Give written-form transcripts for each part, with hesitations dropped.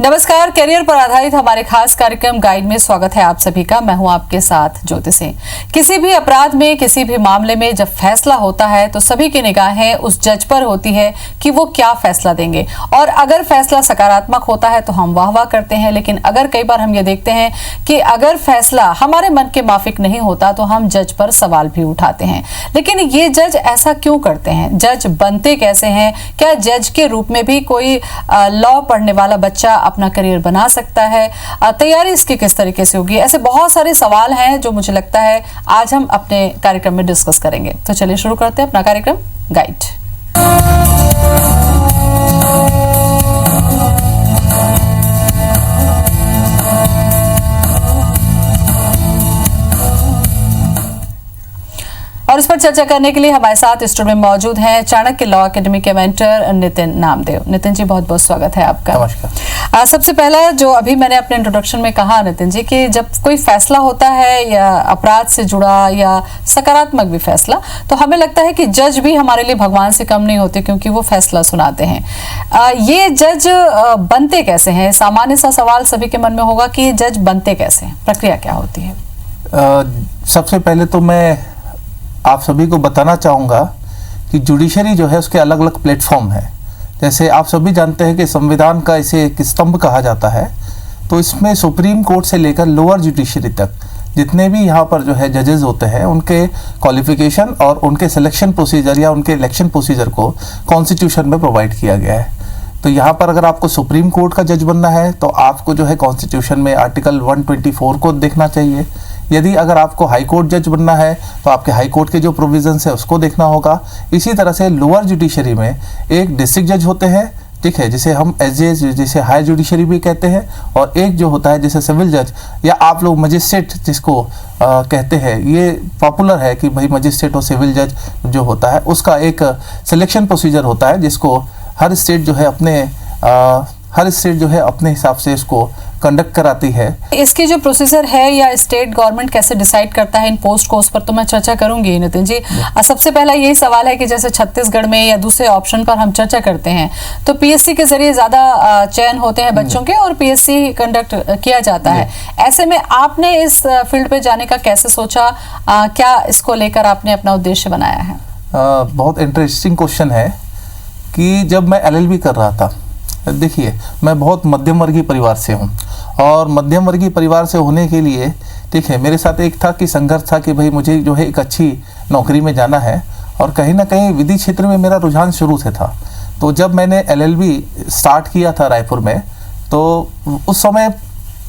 नमस्कार, करियर पर आधारित हमारे खास कार्यक्रम गाइड में स्वागत है आप सभी का। मैं हूं आपके साथ ज्योति सिंह। किसी भी अपराध में, किसी भी मामले में जब फैसला होता है तो सभी की निगाहें उस जज पर होती है कि वो क्या फैसला देंगे। और अगर फैसला सकारात्मक होता है तो हम वाह वाह करते हैं, लेकिन अगर कई बार हम ये देखते हैं कि अगर फैसला हमारे मन के माफिक नहीं होता तो हम जज पर सवाल भी उठाते हैं। लेकिन ये जज ऐसा क्यों करते हैं? जज बनते कैसे हैं? क्या जज के रूप में भी कोई लॉ पढ़ने वाला बच्चा अपना करियर बना सकता है? तैयारी इसकी किस तरीके से होगी? ऐसे बहुत सारे सवाल हैं जो मुझे लगता है आज हम अपने कार्यक्रम में डिस्कस करेंगे। तो चलिए शुरू करते हैं अपना कार्यक्रम गाइड। और इस पर चर्चा करने के लिए हमारे साथ स्टूडियो में मौजूद हैं चाणक्य लॉ एकेडमी के मेंटर नितिन नामदेव। नितिन जी, बहुत बहुत स्वागत है आपका। नमस्कार। सबसे पहला जो अभी मैंने अपने इंट्रोडक्शन में कहा नितिन जी कि जब कोई फैसला होता है या अपराध से जुड़ा या सकारात्मक भी फैसला, तो हमें लगता है कि जज भी हमारे लिए भगवान से कम नहीं होते, क्योंकि वो फैसला सुनाते हैं। ये जज बनते कैसे हैं? सामान्य सा सवाल सभी के मन में होगा कि ये जज बनते कैसे हैं, प्रक्रिया क्या होती है? सबसे पहले तो मैं आप सभी को बताना चाहूँगा कि जुडिशरी जो है उसके अलग अलग प्लेटफॉर्म है। जैसे आप सभी जानते हैं कि संविधान का इसे एक स्तंभ कहा जाता है, तो इसमें सुप्रीम कोर्ट से लेकर लोअर जुडिशरी तक जितने भी यहाँ पर जो है जजेस होते हैं, उनके क्वालिफिकेशन और उनके सिलेक्शन प्रोसीजर या उनके इलेक्शन प्रोसीजर को कॉन्स्टिट्यूशन में प्रोवाइड किया गया है। तो यहाँ पर अगर आपको सुप्रीम कोर्ट का जज बनना है तो आपको जो है कॉन्स्टिट्यूशन में आर्टिकल 124 को देखना चाहिए। यदि अगर आपको हाई कोर्ट जज बनना है तो आपके हाई कोर्ट के जो प्रोविजंस है उसको देखना होगा। इसी तरह से लोअर जुडिशरी में एक डिस्ट्रिक्ट जज होते हैं, ठीक है, जिसे हम एसजेएस जिसे हाई जुडिशरी भी कहते हैं, और एक जो होता है जैसे सिविल जज या आप लोग मजिस्ट्रेट जिसको कहते हैं, ये पॉपुलर है कि भाई मजिस्ट्रेट और सिविल जज जो होता है उसका एक सिलेक्शन प्रोसीजर होता है, जिसको हर स्टेट जो है अपने हिसाब से इसको कंडक्ट कराती है। इसकी जो प्रोसीजर है या स्टेट गवर्नमेंट कैसे डिसाइड करता है इन पोस्ट को, उस पर तो मैं चर्चा करूंगी नितिन जी। सबसे पहला यही सवाल है कि जैसे छत्तीसगढ़ में या दूसरे ऑप्शन पर हम चर्चा करते हैं तो पीएससी के जरिए ज्यादा चयन होते हैं बच्चों के और पीएससी कंडक्ट किया जाता है। ऐसे में आपने इस फील्ड पे जाने का कैसे सोचा? क्या इसको लेकर आपने अपना उद्देश्य बनाया है? बहुत इंटरेस्टिंग क्वेश्चन है कि जब मैं एलएलबी कर रहा था, देखिए मैं बहुत मध्यम वर्गीय परिवार से हूँ, और मध्यम वर्गीय परिवार से होने के लिए, ठीक है, मेरे साथ एक था कि संघर्ष था कि भाई मुझे जो है एक अच्छी नौकरी में जाना है, और कहीं ना कहीं विधि क्षेत्र में मेरा रुझान शुरू से था। तो जब मैंने एलएलबी स्टार्ट किया था रायपुर में, तो उस समय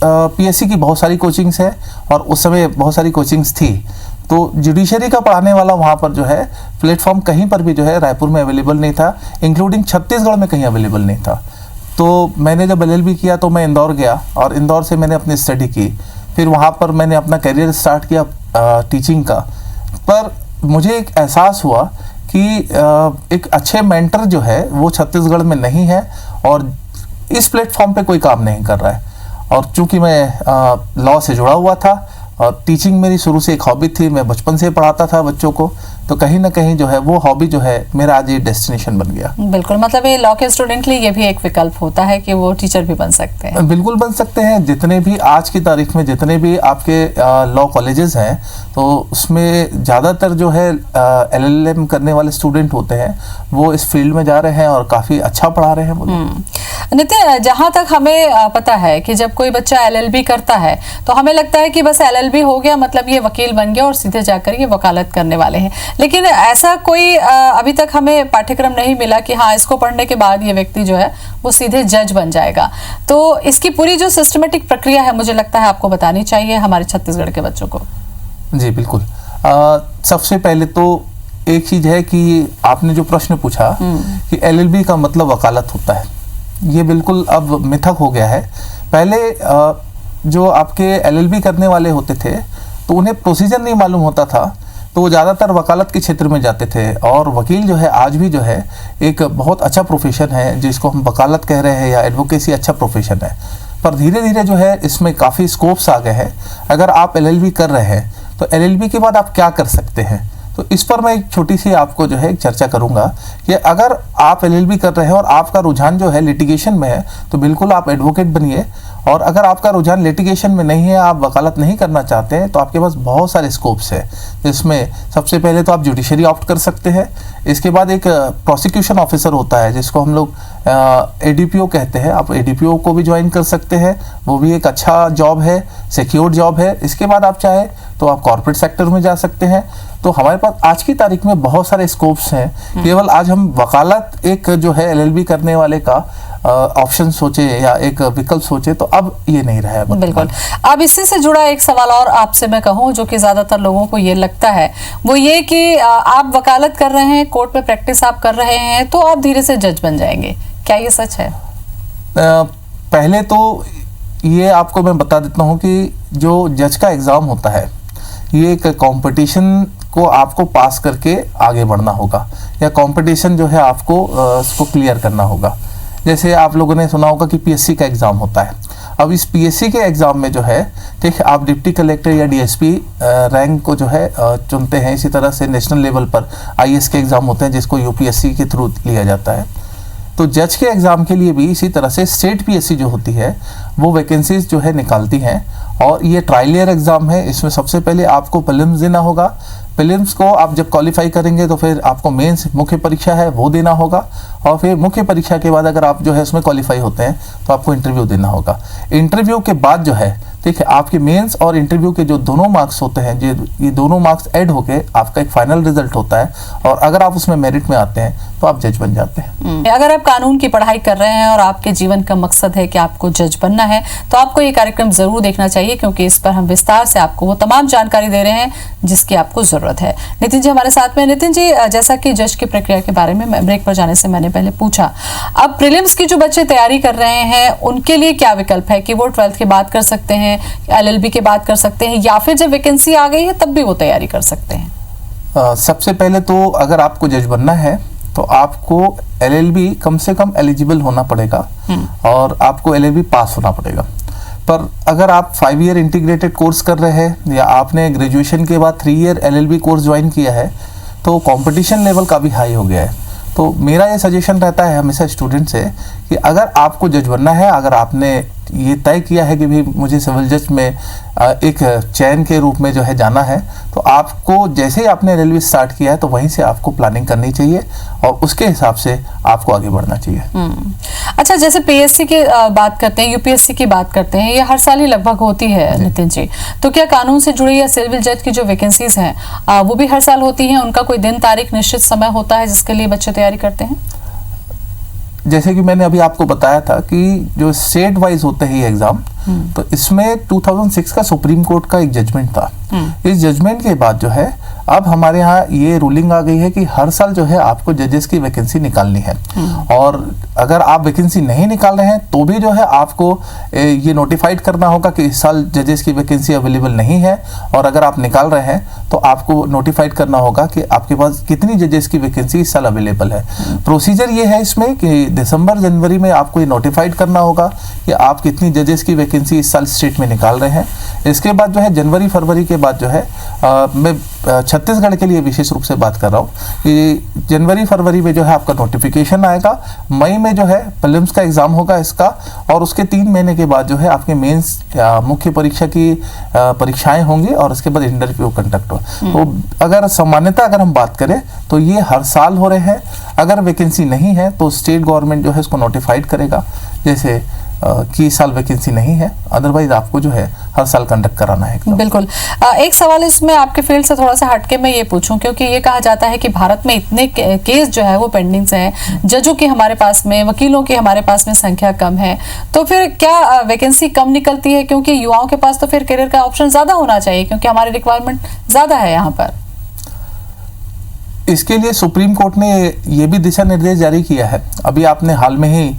पीएससी की बहुत सारी कोचिंग्स है और उस समय बहुत सारी कोचिंग्स थी। तो जुडिशरी का पढ़ाने वाला वहाँ पर जो है प्लेटफॉर्म कहीं पर भी जो है रायपुर में अवेलेबल नहीं था, इंक्लूडिंग छत्तीसगढ़ में कहीं अवेलेबल नहीं था। तो मैंने जब एलएलबी किया तो मैं इंदौर गया और इंदौर से मैंने अपनी स्टडी की। फिर वहाँ पर मैंने अपना करियर स्टार्ट किया टीचिंग का। पर मुझे एक एहसास हुआ कि एक अच्छे मेंटर जो है वो छत्तीसगढ़ में नहीं है और इस प्लेटफॉर्म पे कोई काम नहीं कर रहा है। और चूँकि मैं लॉ से जुड़ा हुआ था और टीचिंग मेरी शुरू से एक हॉबी थी, मैं बचपन से पढ़ाता था बच्चों को, तो कहीं ना कहीं जो है वो हॉबी जो है मेरा आज ये डेस्टिनेशन बन गया। बिल्कुल, मतलब ये लॉ के स्टूडेंट के लिए ये भी एक विकल्प होता है कि वो टीचर भी बन सकते हैं। बिल्कुल बन सकते हैं। जितने भी आज की तारीख में जितने भी आपके लॉ कॉलेजेस हैं, तो उसमें ज़्यादातर जो है एलएलएम करने वाले स्टूडेंट होते हैं, वो इस फील्ड में जा रहे हैं और काफ़ी अच्छा पढ़ा रहे हैं। नितिन, जहाँ तक हमें पता है कि जब कोई बच्चा एलएलबी करता है तो हमें लगता है कि बस एलएलबी हो गया मतलब ये वकील बन गया और सीधे जाकर ये वकालत करने वाले हैं। लेकिन ऐसा कोई अभी तक हमें पाठ्यक्रम नहीं मिला कि हाँ, इसको पढ़ने के बाद ये व्यक्ति जो है वो सीधे जज बन जाएगा। तो इसकी पूरी जो सिस्टमेटिक प्रक्रिया है, मुझे लगता है आपको बतानी चाहिए हमारे छत्तीसगढ़ के बच्चों को। जी बिल्कुल। सबसे पहले तो एक चीज़ है कि आपने जो प्रश्न पूछा कि एलएलबी का मतलब वकालत होता है, ये बिल्कुल अब मिथक हो गया है। पहले जो आपके एलएलबी करने वाले होते थे तो उन्हें प्रोसीजर नहीं मालूम होता था, तो वो ज़्यादातर वकालत के क्षेत्र में जाते थे। और वकील जो है आज भी जो है एक बहुत अच्छा प्रोफेशन है, जिसको हम वकालत कह रहे हैं या एडवोकेसी अच्छा प्रोफेशन है। पर धीरे धीरे जो है इसमें काफ़ी स्कोप्स आ गए हैं। अगर आप एलएलबी कर रहे हैं तो एलएलबी के बाद आप क्या कर सकते हैं, तो इस पर मैं एक छोटी सी आपको जो है एक चर्चा करूंगा कि अगर आप एलएलबी कर रहे हैं और आपका रुझान जो है लिटिगेशन में है, तो बिल्कुल आप एडवोकेट बनिए। और अगर आपका रुझान लिटिगेशन में नहीं है, आप वकालत नहीं करना चाहते हैं, तो आपके पास बहुत सारे स्कोप्स है, जिसमें सबसे पहले तो आप जुडिशरी ऑप्ट कर सकते हैं। इसके बाद एक प्रोसिक्यूशन ऑफिसर होता है जिसको हम लोग एडीपीओ कहते हैं, आप एडीपीओ को भी ज्वाइन कर सकते हैं, वो भी एक अच्छा जॉब है, सिक्योर्ड जॉब है। इसके बाद आप चाहे तो आप कॉर्पोरेट सेक्टर में जा सकते हैं। तो हमारे पास आज की तारीख में बहुत सारे स्कोप्स हैं। केवल आज हम वकालत एक जो है एलएलबी करने वाले का ऑप्शन सोचे या एक विकल्प सोचे, तो अब ये नहीं रहा है। बिल्कुल। अब इसी से जुड़ा एक सवाल और आपसे मैं कहूँ, जो कि ज्यादातर लोगों को ये लगता है, वो ये कि आप वकालत कर रहे हैं, कोर्ट में प्रैक्टिस आप कर रहे हैं, तो आप धीरे से जज बन जाएंगे। क्या ये सच है? पहले तो ये आपको मैं बता देता हूँ कि जो जज का एग्जाम होता है, ये एक कंपटीशन को आपको पास करके आगे बढ़ना होगा, या कंपटीशन जो है आपको उसको क्लियर करना होगा। जैसे आप लोगों ने सुना होगा कि पीएससी का एग्जाम होता है। अब इस पीएससी के एग्जाम में जो है, ठीक है, आप डिप्टी कलेक्टर या डीएसपी रैंक को जो है चुनते हैं। इसी तरह से नेशनल लेवल पर आईएएस के एग्जाम होते हैं, जिसको यूपीएससी के थ्रू लिया जाता है। तो जज के एग्जाम के लिए भी इसी तरह से स्टेट पीएससी जो होती है, वो वैकेंसीज जो है निकालती हैं। और ये ट्रायल ईयर एग्जाम है। इसमें सबसे पहले आपको प्रीलिम्स देना होगा। प्रीलिम्स को आप जब क्वालिफाई करेंगे तो फिर आपको मेंस मुख्य परीक्षा है वो देना होगा, और फिर मुख्य परीक्षा के बाद अगर आप जो है उसमें क्वालिफाई होते हैं तो आपको इंटरव्यू देना होगा। इंटरव्यू के बाद जो है, ठीक है, आपके मेंस और इंटरव्यू के जो दोनों मार्क्स होते हैं, ये दोनों मार्क्स ऐड होके आपका एक फाइनल रिजल्ट होता है, और अगर आप उसमें मेरिट में आते हैं तो आप जज बन जाते हैं। अगर आप कानून की पढ़ाई कर रहे हैं और आपके जीवन का मकसद है कि आपको जज बनना है, तो आपको ये कार्यक्रम जरूर देखना चाहिए, क्योंकि इस पर हम विस्तार से आपको वो तमाम जानकारी दे रहे हैं जिसकी आपको जरूरत है। नितिन जी हमारे साथ में। नितिन जी, जैसा कि जज की प्रक्रिया के बारे में ब्रेक पर जाने से मैंने पहले पूछा, अब प्रीलिम्स की जो बच्चे तैयारी कर रहे हैं उनके लिए क्या विकल्प है कि वो 12th के बाद कर सकते हैं, एलएलबी के बाद कर सकते हैं, या फिर जब वैकेंसी आ गई है तब भी वो तैयारी कर सकते हैं? सबसे पहले तो अगर आपको जज बनना है तो आपको एलएलबी कम से कम एलिजिबल होना पड़ेगा, और आपको एलएलबी पास होना पड़ेगा। पर अगर आप 5 ईयर इंटीग्रेटेड कोर्स कर रहे हैं, या आपने ग्रेजुएशन के बाद 3 ईयर एलएलबी कोर्स ज्वाइन किया है, तो कंपटीशन लेवल काफ़ी हाई हो गया है। तो मेरा ये सजेशन रहता है हमेशा स्टूडेंट से कि अगर आपको जज बनना है, अगर आपने ये तय किया है कि भाई मुझे सिविल जज में एक चयन के रूप में जो है जाना है, तो आपको जैसे ही आपने एलएलबी स्टार्ट किया है तो वहीं से आपको प्लानिंग करनी चाहिए, और उसके हिसाब से आपको आगे बढ़ना चाहिए। अच्छा, जैसे पीएससी की बात करते हैं, यूपीएससी की बात करते हैं, ये हर साल ही लगभग होती है नितिन जी, तो क्या कानून से जुड़ी या सिविल जज की जो वैकेंसीज हैं वो भी हर साल होती हैं? उनका कोई दिन तारीख निश्चित समय होता है जिसके लिए बच्चे तैयारी करते हैं? जैसे कि मैंने अभी आपको बताया था कि जो स्टेट वाइज होते हैं ये एग्जाम, तो इसमें 2006 का सुप्रीम कोर्ट का एक जजमेंट था। इस जजमेंट के बाद जो है अब हमारे यहाँ ये रूलिंग आ गई है कि हर साल जो है आपको जजेस की वैकेंसी निकालनी है, और अगर आप वैकेंसी नहीं निकाल रहे हैं तो भी जो है आपको ये नोटिफाइड करना होगा कि इस साल जजेस की वैकेंसी अवेलेबल नहीं है, और अगर आप निकाल रहे हैं तो आपको नोटिफाइड करना होगा कि आपके पास कितनी जजेस की वैकेंसी इस साल अवेलेबल है। प्रोसीजर ये है इसमें कि दिसंबर जनवरी में आपको ये नोटिफाइड करना होगा कि आप कितनी जजेस की वैकेंसी इस साल स्टेट में निकाल रहे हैं। इसके बाद जो है जनवरी फरवरी के बाद जो है मैं छत्तीसगढ़ के लिए विशेष रूप से बात कर रहा हूँ कि जनवरी फरवरी में जो है आपका नोटिफिकेशन आएगा, मई में जो है प्रीलिम्स का एग्जाम होगा इसका, और उसके 3 महीने के बाद जो है आपके मेंस मुख्य परीक्षा की परीक्षाएं होंगी, और उसके बाद इंटरव्यू कंडक्ट हो। तो अगर सामान्यतः अगर हम बात करें तो ये हर साल हो रहे हैं। अगर वैकेंसी नहीं है तो स्टेट गवर्नमेंट जो है इसको नोटिफाइड करेगा, जैसे कि इस साल वैकेंसी नहीं है, अदरवाइज आपको जो है हर साल कंडक्ट कराना है। बिल्कुल। एक सवाल इसमें आपके फील्ड से थोड़ा सा हटके मैं ये पूछूं, क्योंकि ये कहा जाता है कि भारत में इतने केस जो है वो पेंडिंग्स हैं, जजों की हमारे पास में, वकीलों की हमारे पास में संख्या कम है, तो फिर क्या वैकेंसी कम निकलती है? क्योंकि युवाओं के पास तो फिर करियर का ऑप्शन ज्यादा होना चाहिए, क्योंकि हमारी रिक्वायरमेंट ज्यादा है यहाँ पर। इसके लिए सुप्रीम कोर्ट ने ये भी दिशा निर्देश जारी किया है। अभी आपने हाल में ही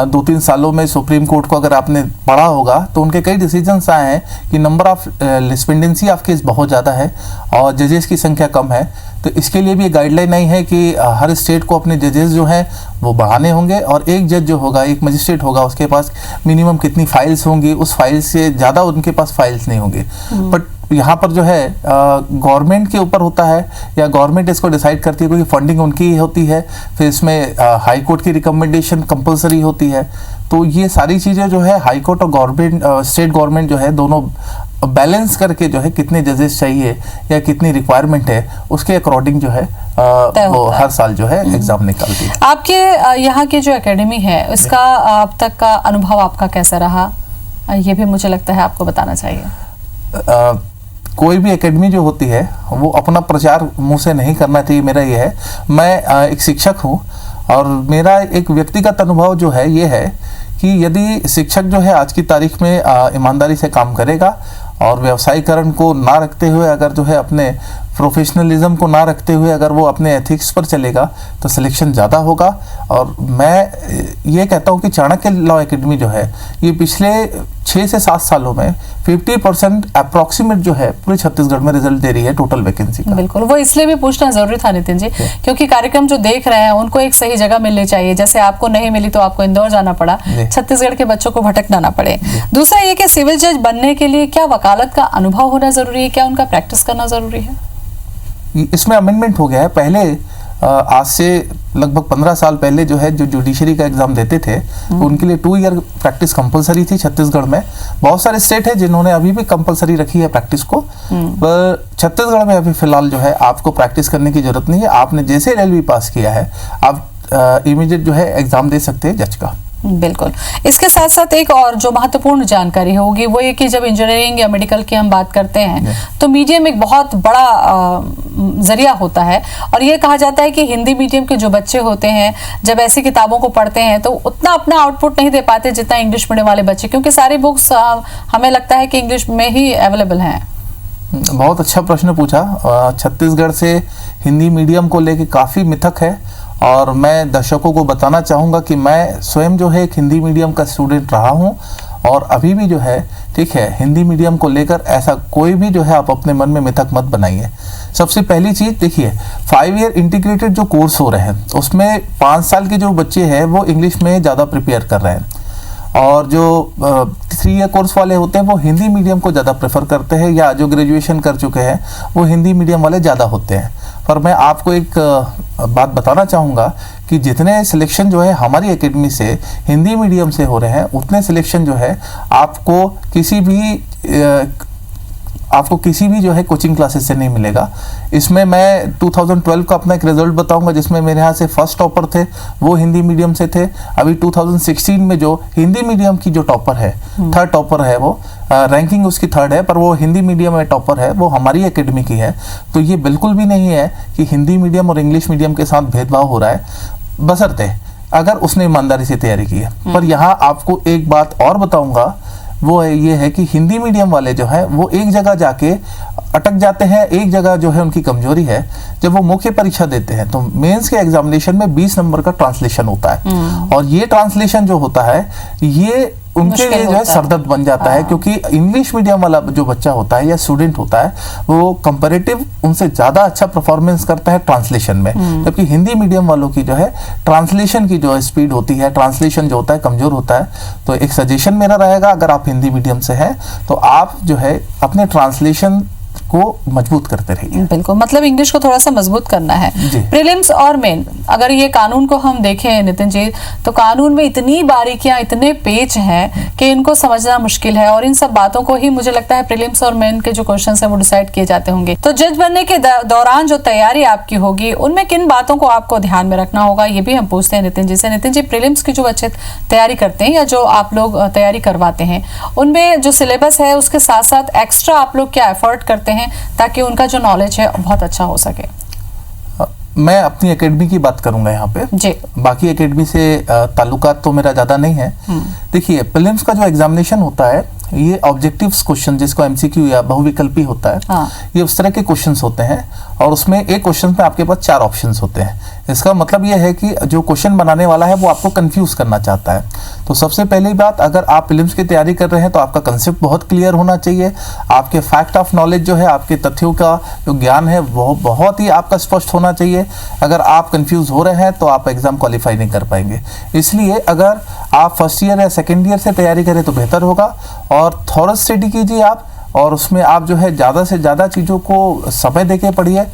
2-3 सालों में सुप्रीम कोर्ट को अगर आपने पढ़ा होगा तो उनके कई डिसीजंस आए हैं कि नंबर ऑफ लिस्पेंडेंसी ऑफ केस बहुत ज़्यादा है और जजेस की संख्या कम है। तो इसके लिए भी ये गाइडलाइन आई है कि हर स्टेट को अपने जजेस जो हैं वो बढ़ाने होंगे, और एक जज जो होगा, एक मजिस्ट्रेट होगा, उसके पास मिनिमम कितनी फाइल्स होंगी, उस फाइल से ज़्यादा उनके पास फाइल्स नहीं होंगी। बट यहाँ पर जो है गवर्नमेंट के ऊपर होता है या गवर्नमेंट इसको डिसाइड करती है, क्योंकि फंडिंग उनकी होती है। फिर इसमें हाई कोर्ट की रिकमेंडेशन कंपलसरी होती है। तो ये सारी चीज़ें जो है हाई कोर्ट और गवर्नमेंट स्टेट गवर्नमेंट जो है दोनों बैलेंस करके जो है कितने जजेस चाहिए या कितनी रिक्वायरमेंट है उसके अकॉर्डिंग जो है वो हर साल जो है एग्जाम निकालती है। आपके यहाँ की जो एकेडमी है उसका अब तक का अनुभव आपका कैसा रहा, ये भी मुझे लगता है आपको बताना चाहिए। कोई भी एकेडमी जो होती है वो अपना प्रचार मुंह से नहीं करना चाहिए। मेरा ये है, मैं एक शिक्षक हूँ और मेरा एक व्यक्तिगत अनुभव जो है ये है कि यदि शिक्षक जो है आज की तारीख में ईमानदारी से काम करेगा और व्यवसायीकरण को ना रखते हुए अगर जो है अपने प्रोफेशनलिज्म को ना रखते हुए अगर वो अपने एथिक्स पर चलेगा तो सिलेक्शन ज़्यादा होगा। और मैं ये कहता हूँ कि चाणक्य लॉ एकेडमी जो है ये पिछले 6 से 7 सालों में 50% अप्रॉक्सीमेट जो है पूरे छत्तीसगढ़ में रिजल्ट दे रही है टोटल वैकेंसी का। बिल्कुल, वो इसलिए भी पूछना जरूरी था नितिन जी, क्योंकि कार्यक्रम जो देख रहे हैं उनको एक सही जगह मिलनी चाहिए। जैसे आपको नहीं मिली तो आपको इंदौर जाना पड़ा, छत्तीसगढ़ के बच्चों को भटकना ना पड़े। दूसरा ये कि सिविल जज बनने के लिए क्या वकालत का अनुभव होना जरूरी है, क्या उनका प्रैक्टिस करना जरूरी है? इसमें अमेंडमेंट हो गया है। पहले आज से लगभग 15 साल पहले जो है जो जुडिशरी का एग्जाम देते थे तो उनके लिए 2 ईयर प्रैक्टिस कंपलसरी थी छत्तीसगढ़ में। बहुत सारे स्टेट है जिन्होंने अभी भी कंपलसरी रखी है प्रैक्टिस को, पर छत्तीसगढ़ में अभी फिलहाल जो है आपको प्रैक्टिस करने की जरूरत नहीं है। आपने जैसे LLB पास किया है आप इमीडिएट जो है एग्जाम दे सकते हैं जज का। बिल्कुल। इसके साथ साथ एक और जो महत्वपूर्ण जानकारी होगी वो ये कि जब इंजीनियरिंग या मेडिकल की हम बात करते हैं तो मीडियम एक बहुत बड़ा जरिया होता है और ये कहा जाता है कि हिंदी मीडियम के जो बच्चे होते हैं जब ऐसी किताबों को पढ़ते हैं तो उतना अपना आउटपुट नहीं दे पाते जितना इंग्लिश मीडियम वाले बच्चे, क्योंकि सारी बुक्स हमें लगता है कि इंग्लिश में ही अवेलेबल हैं। बहुत अच्छा प्रश्न पूछा। छत्तीसगढ़ से हिंदी मीडियम को लेके काफ़ी मिथक है और मैं दर्शकों को बताना चाहूँगा कि मैं स्वयं जो है एक हिंदी मीडियम का स्टूडेंट रहा हूँ और अभी भी जो है ठीक है हिंदी मीडियम को लेकर ऐसा कोई भी जो है आप अपने मन में मिथक मत बनाइए। सबसे पहली चीज़ देखिए 5 ईयर इंटीग्रेटेड जो कोर्स हो रहे हैं उसमें 5 साल के जो बच्चे हैं वो इंग्लिश में ज़्यादा प्रिपेयर कर रहे हैं और जो 3 ईयर कोर्स वाले होते हैं वो हिंदी मीडियम को ज़्यादा प्रेफर करते हैं या जो ग्रेजुएशन कर चुके हैं वो हिंदी मीडियम वाले ज़्यादा होते हैं। पर मैं आपको एक बात बताना चाहूँगा कि जितने सिलेक्शन जो है हमारी एकेडमी से हिंदी मीडियम से हो रहे हैं उतने सिलेक्शन जो है आपको किसी भी जो है कोचिंग क्लासेस से नहीं मिलेगा। इसमें मैं 2012 का अपना एक रिजल्ट बताऊंगा जिसमें मेरे यहाँ से फर्स्ट टॉपर थे वो हिंदी मीडियम से थे। अभी 2016 में जो हिंदी मीडियम की जो टॉपर है थर्ड टॉपर है वो रैंकिंग उसकी 3rd है पर वो हिंदी मीडियम में टॉपर है वो हमारी एकेडमी की है। तो ये बिल्कुल भी नहीं है कि हिंदी मीडियम और इंग्लिश मीडियम के साथ भेदभाव हो रहा है, बशर्ते अगर उसने ईमानदारी से तैयारी की है। पर यहाँ आपको एक बात और बताऊंगा वो ये है कि हिंदी मीडियम वाले जो है वो एक जगह जाके अटक जाते हैं, एक जगह जो है उनकी कमजोरी है। जब वो मुख्य परीक्षा देते हैं तो मेंस के एग्जामिनेशन में 20 नंबर का ट्रांसलेशन होता है और ये ट्रांसलेशन जो होता है ये उनके लिए जो है सरदर्द बन जाता है, क्योंकि इंग्लिश मीडियम वाला जो बच्चा होता है या स्टूडेंट होता है वो कंपैरेटिव उनसे ज़्यादा अच्छा परफॉर्मेंस करता है ट्रांसलेशन में, जबकि हिंदी मीडियम वालों की जो है ट्रांसलेशन की जो स्पीड होती है ट्रांसलेशन जो होता है कमज़ोर होता है। तो एक सजेशन मेरा रहेगा अगर आप हिंदी मीडियम से हैं तो आप जो है अपने ट्रांसलेशन को मजबूत करते रहिए। बिल्कुल, मतलब इंग्लिश को थोड़ा सा मजबूत करना है। प्रीलिम्स और मेन अगर ये कानून को हम देखें नितिन जी तो कानून में इतनी बारीकियां इतने पेच हैं कि इनको समझना मुश्किल है और इन सब बातों को ही मुझे लगता है प्रीलिम्स और मेन के जो क्वेश्चन है वो डिसाइड किए जाते होंगे। तो जज बनने के दौरान जो तैयारी आपकी होगी उनमें किन बातों को आपको ध्यान में रखना होगा ये भी हम पूछते हैं नितिन जी से। नितिन जी, प्रीलिम्स की जो बच्चे तैयारी करते हैं या जो आप लोग तैयारी करवाते हैं उनमें जो सिलेबस है उसके साथ साथ एक्स्ट्रा आप लोग क्या एफर्ट करते हैं ताकि उनका जो नॉलेज है बहुत अच्छा हो सके? मैं अपनी एकेडमी की बात करूंगा यहाँ पे जी। बाकी एकेडमी से ताल्लुकात तो मेरा ज़्यादा नहीं है। देखिए प्रीलिम्स का जो एग्जामिनेशन होता है ये ऑब्जेक्टिव्स क्वेश्चन जिसको MCQ या बहुविकल्पी होता है ये उस तरह के क्वेश्चंस होते हैं और उसमें एक क्वेश्चन में आपके पास 4 ऑप्शंस होते हैं। इसका मतलब ये है कि जो क्वेश्चन बनाने वाला है वो आपको कंफ्यूज करना चाहता है। तो सबसे पहली बात, अगर आप प्रीलिम्स की तैयारी कर रहे हैं तो आपका कंसेप्ट बहुत क्लियर होना चाहिए। आपके फैक्ट ऑफ नॉलेज जो है आपके तथ्यों का जो ज्ञान है वो बहुत ही आपका स्पष्ट होना चाहिए। अगर आप कंफ्यूज हो रहे हैं तो आप एग्जाम क्वालिफाई नहीं कर पाएंगे। इसलिए अगर आप फर्स्ट ईयर या सेकेंड ईयर से तैयारी करें तो बेहतर होगा और थॉरस स्टडी कीजिए आप और उसमें आप जो है ज़्यादा से ज़्यादा चीज़ों को समय देके पढ़िए।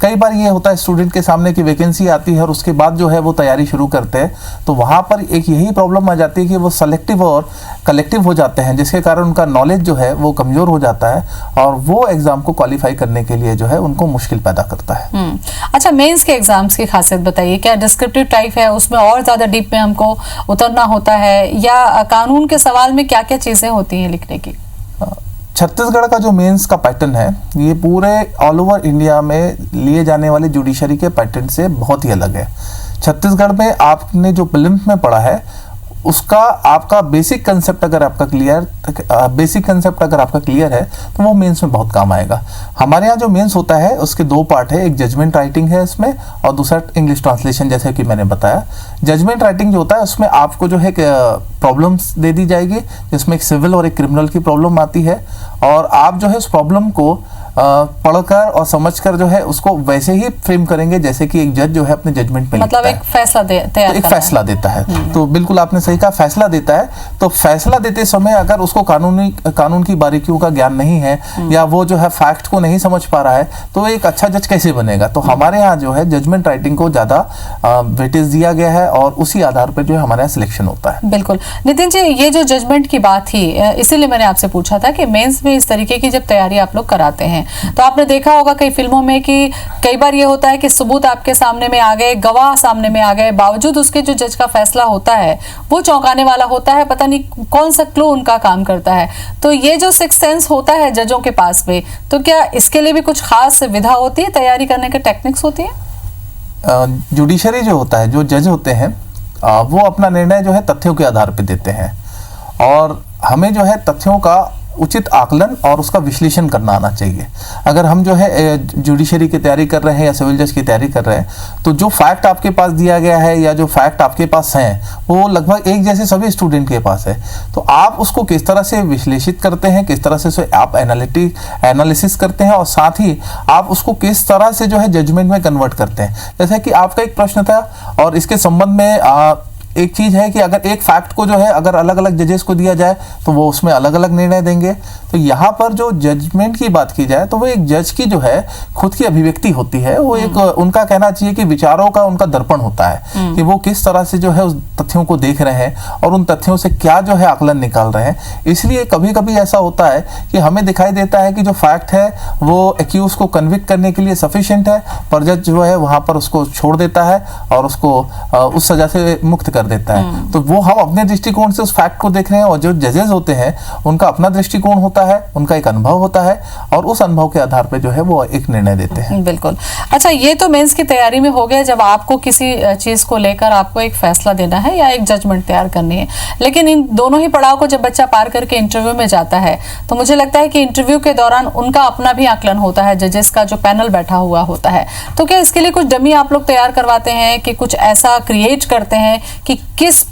कई बार ये होता है स्टूडेंट के सामने की वैकेंसी आती है और उसके बाद जो है वो तैयारी शुरू करते हैं, तो वहाँ पर एक यही प्रॉब्लम आ जाती है कि वो सेलेक्टिव और कलेक्टिव हो जाते हैं, जिसके कारण उनका नॉलेज जो है वो कमज़ोर हो जाता है और वो एग्ज़ाम को क्वालिफाई करने के लिए जो है उनको मुश्किल पैदा करता है। अच्छा, मेंस के एग्जाम्स की खासियत बताइए। क्या डिस्क्रिप्टिव टाइप है, उसमें और ज़्यादा डीप में हमको उतरना होता है, या कानून के सवाल में क्या क्या चीज़ें होती हैं लिखने की? छत्तीसगढ़ का जो मेंस का पैटर्न है ये पूरे ऑल ओवर इंडिया में लिए जाने वाले जुडिशरी के पैटर्न से बहुत ही अलग है। छत्तीसगढ़ में आपने जो प्रीलिम्स में पढ़ा है उसका आपका बेसिक कंसेप्ट अगर आपका क्लियर है तो वो मेंस में बहुत काम आएगा। हमारे यहाँ जो मेंस होता है उसके दो पार्ट है, एक जजमेंट राइटिंग है इसमें और दूसरा इंग्लिश ट्रांसलेशन, जैसे कि मैंने बताया। जजमेंट राइटिंग जो होता है उसमें आपको जो है प्रॉब्लम्स दे दी जाएगी, जिसमें एक सिविल और एक क्रिमिनल की प्रॉब्लम आती है और आप जो है उस प्रॉब्लम को पढ़कर और समझकर जो है उसको वैसे ही फ्रेम करेंगे जैसे कि एक जज जो है अपने जजमेंट में मतलब एक फैसला एक फैसला देता है। तो बिल्कुल आपने सही कहा, फैसला देता है। तो फैसला देते समय अगर उसको कानून की बारीकियों का ज्ञान नहीं है या वो जो है फैक्ट को नहीं समझ पा रहा है तो एक अच्छा जज कैसे बनेगा। तो हमारे यहाँ जो है जजमेंट राइटिंग को ज्यादा वेटेज दिया गया है और उसी आधार पर जो है हमारे यहाँ सिलेक्शन होता है। बिल्कुल नितिन जी, ये जो जजमेंट की बात थी इसीलिए मैंने आपसे पूछा था कि मेंस में इस तरीके की जब तैयारी आप लोग कराते हैं तो आपने देखा होगा कई फिल्मों में कि कई बार ये होता है कि सबूत आपके सामने में आ गए, गवाह सामने में आ गए, बावजूद उसके जो जज का फैसला होता है वो चौंकाने वाला होता है, पता नहीं कौन सा क्लू उनका काम करता है। तो ये जो सिक्स सेंस होता है जजों के पास में, तो क्या इसके लिए भी कुछ खास विधा होती है, तैयारी करने के टेक्निक्स होती है? जुडिशरी जो होता है, जो जज होते हैं वो अपना निर्णय जो है तथ्यों के आधार पर देते हैं और हमें जो है तथ्यों का उचित आकलन और उसका विश्लेषण करना आना चाहिए। अगर हम जो है जुडिशरी की तैयारी कर रहे हैं या सिविल जज की तैयारी कर रहे हैं तो जो फैक्ट आपके पास दिया गया है या जो फैक्ट आपके पास हैं वो लगभग एक जैसे सभी स्टूडेंट के पास है, तो आप उसको किस तरह से विश्लेषित करते हैं, किस तरह से आप एनालिसिस करते हैं और साथ ही आप उसको किस तरह से जो है जजमेंट में कन्वर्ट करते हैं। जैसे कि आपका एक प्रश्न था और इसके संबंध में एक चीज है कि अगर एक फैक्ट को जो है अगर अलग अलग जजेस को दिया जाए तो वो उसमें अलग अलग निर्णय देंगे। तो यहाँ पर जो जजमेंट की बात की जाए तो वो एक जज की जो है खुद की अभिव्यक्ति होती है, वो एक उनका कहना चाहिए कि विचारों का उनका दर्पण होता है कि वो किस तरह से जो है उस तथ्यों को देख रहे हैं और उन तथ्यों से क्या जो है आकलन निकाल रहे हैं। इसलिए कभी कभी ऐसा होता है कि हमें दिखाई देता है कि जो फैक्ट है वो एक्यूज को कन्विक्ट करने के लिए सफिशिएंट है, पर जज जो है वहां पर उसको छोड़ देता है और उसको उस सजा से मुक्त कर देता है। तो वो हम अपने दृष्टिकोण से उस फैक्ट को देख रहे हैं और जो जजेस होते हैं उनका अपना दृष्टिकोण होता है, उनका एक अनुभव होता है और उस अनुभव के आधार पर जो है वो एक निर्णय देते हैं। बिल्कुल। अच्छा, ये तो मेंस की तैयारी में हो गया जब आपको किसी चीज को लेकर आपको एक फैसला देना है या एक जजमेंट तैयार करनी है, लेकिन इन दोनों ही पड़ाव को जब बच्चा पार करके इंटरव्यू में जाता है तो मुझे लगता है कि इंटरव्यू के दौरान उनका अपना भी आकलन होता है, जजेस का जो पैनल बैठा हुआ होता है। तो क्या इसके लिए कुछ डमी आप लोग तैयार करवाते हैं कि कुछ ऐसा क्रिएट करते हैं कि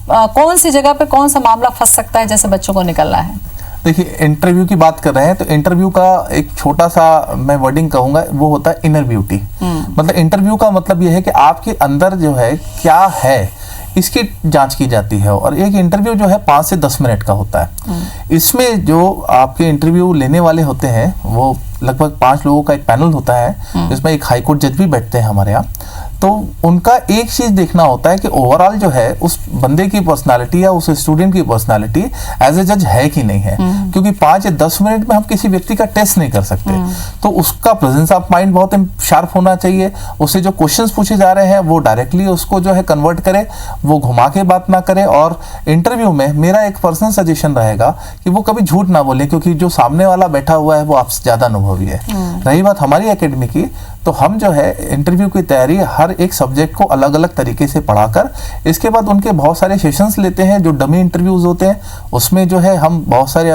कौन सी जगह पे कौन सा मामला फंस सकता है जैसे बच्चों को निकलना है? देखिए, इंटरव्यू की बात कर रहे हैं तो इंटरव्यू का एक छोटा सा मैं वर्डिंग कहूंगा, वो होता है इनर ब्यूटी। मतलब इंटरव्यू का मतलब यह है कि आपके अंदर जो है क्या है इसकी जांच की जाती है और एक इंटरव्यू जो है 5 से 10 मिनट का होता है। इसमें जो आपके इंटरव्यू लेने वाले होते हैं वो लगभग 5 लोगों का एक पैनल होता है जिसमें एक हाईकोर्ट जज भी बैठते हैं हमारे यहाँ। तो उनका एक चीज देखना होता है कि ओवरऑल जो है उस बंदे की पर्सनालिटी या उस स्टूडेंट की पर्सनालिटी एज ए जज है कि नहीं है, क्योंकि 5 या 10 मिनट में हम किसी व्यक्ति का टेस्ट नहीं कर सकते। तो उसका प्रेजेंस ऑफ माइंड बहुत शार्प होना चाहिए, उससे जो क्वेश्चंस पूछे जा रहे हैं वो डायरेक्टली उसको जो है कन्वर्ट करे, वो घुमा के बात ना करे। और इंटरव्यू में मेरा एक पर्सनल सजेशन रहेगा कि वो कभी झूठ ना बोले, क्योंकि जो सामने वाला बैठा हुआ है वो आपसे ज्यादा अनुभवी है। रही बात हमारी एकेडमी की, तो हम जो है इंटरव्यू की तैयारी हर एक सब्जेक्ट को अलग अलग तरीके से पढ़ाकर इसके बाद उनके बहुत सारे सेशंस लेते हैं जो डमी इंटरव्यूज होते हैं। उसमें जो है हम बहुत सारे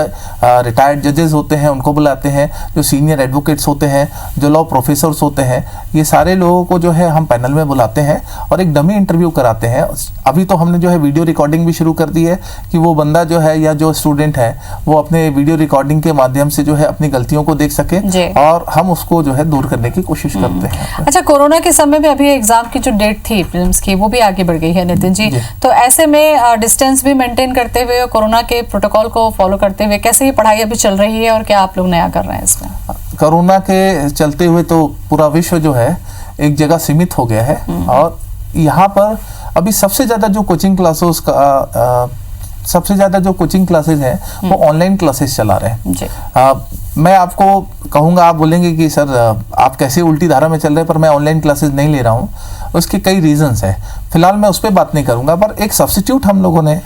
रिटायर्ड जजेस होते हैं उनको बुलाते हैं, जो सीनियर एडवोकेट्स होते हैं, जो लॉ प्रोफेसर्स होते हैं, ये सारे लोगों को जो है हम पैनल में बुलाते हैं और एक डमी इंटरव्यू कराते हैं। अभी तो हमने जो है वीडियो रिकॉर्डिंग भी शुरू कर दी है कि वो बंदा जो है या जो स्टूडेंट है वो अपने वीडियो रिकॉर्डिंग के माध्यम से जो है अपनी गलतियों को देख सके और हम उसको जो है दूर करने की कोशिश करते हैं। अच्छा, कोरोना के समय में अभी एग्जाम की जो डेट थी प्रीलिम्स की वो भी आगे बढ़ गई है नितिन जी। तो ऐसे में डिस्टेंस भी मेंटेन करते हुए और कोरोना के प्रोटोकॉल को फॉलो करते हुए कैसे ये पढ़ाई अभी चल रही है और क्या आप लोग नया कर रहे हैं इसमें? कोरोना के चलते हुए तो पूरा विश्व जो है एक जगह सीमित हो गया है और यहाँ पर अभी सबसे ज्यादा जो कोचिंग क्लासेस हैं वो ऑनलाइन क्लासेस चला रहे हैं। मैं आपको कहूँगा, आप बोलेंगे कि सर आप कैसे उल्टी धारा में चल रहे हैं, पर मैं ऑनलाइन क्लासेस नहीं ले रहा हूँ। उसके कई रीजंस है, फिलहाल मैं उस पर बात नहीं करूँगा, पर एक सब्स्टिट्यूट हम लोगों ने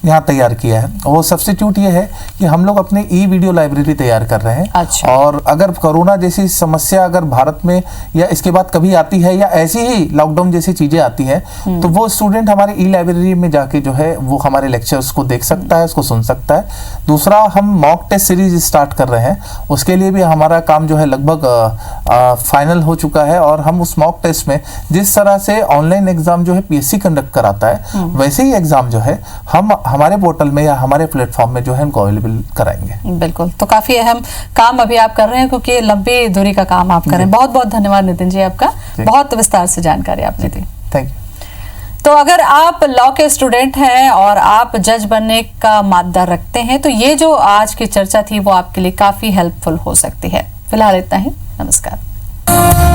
यहाँ तैयार किया है। वो सब्स्टिट्यूट ये है कि हम लोग अपने ई वीडियो लाइब्रेरी तैयार कर रहे हैं। अच्छा। और अगर कोरोना जैसी समस्या अगर भारत में या इसके बाद कभी आती है या ऐसी ही लॉकडाउन जैसी चीजें आती है तो वो स्टूडेंट हमारे ई लाइब्रेरी में जाके जो है वो हमारे लेक्चर्स को देख सकता है, उसको सुन सकता है। दूसरा, हम मॉक टेस्ट सीरीज स्टार्ट कर रहे हैं, उसके लिए भी हमारा काम जो है लगभग फाइनल हो चुका है। और हम उस मॉक टेस्ट में जिस तरह से ऑनलाइन एग्जाम जो है पीएससी कंडक्ट कराता है वैसे ही एग्जाम जो है हम हमारे पोर्टल में या हमारे प्लेटफॉर्म में जो है उनको अवेलेबल कराएंगे। बिल्कुल, तो काफी अहम काम अभी आप कर रहे हैं क्योंकि लंबी दूरी का काम आप कर रहे हैं। बहुत बहुत धन्यवाद नितिन जी, आपका बहुत विस्तार से जानकारी आपने दी। Thank you. तो अगर आप लॉ के स्टूडेंट हैं और आप जज बनने का मादा रखते हैं तो ये जो आज की चर्चा थी वो आपके लिए काफी हेल्पफुल हो सकती है। फिलहाल इतना ही, नमस्कार।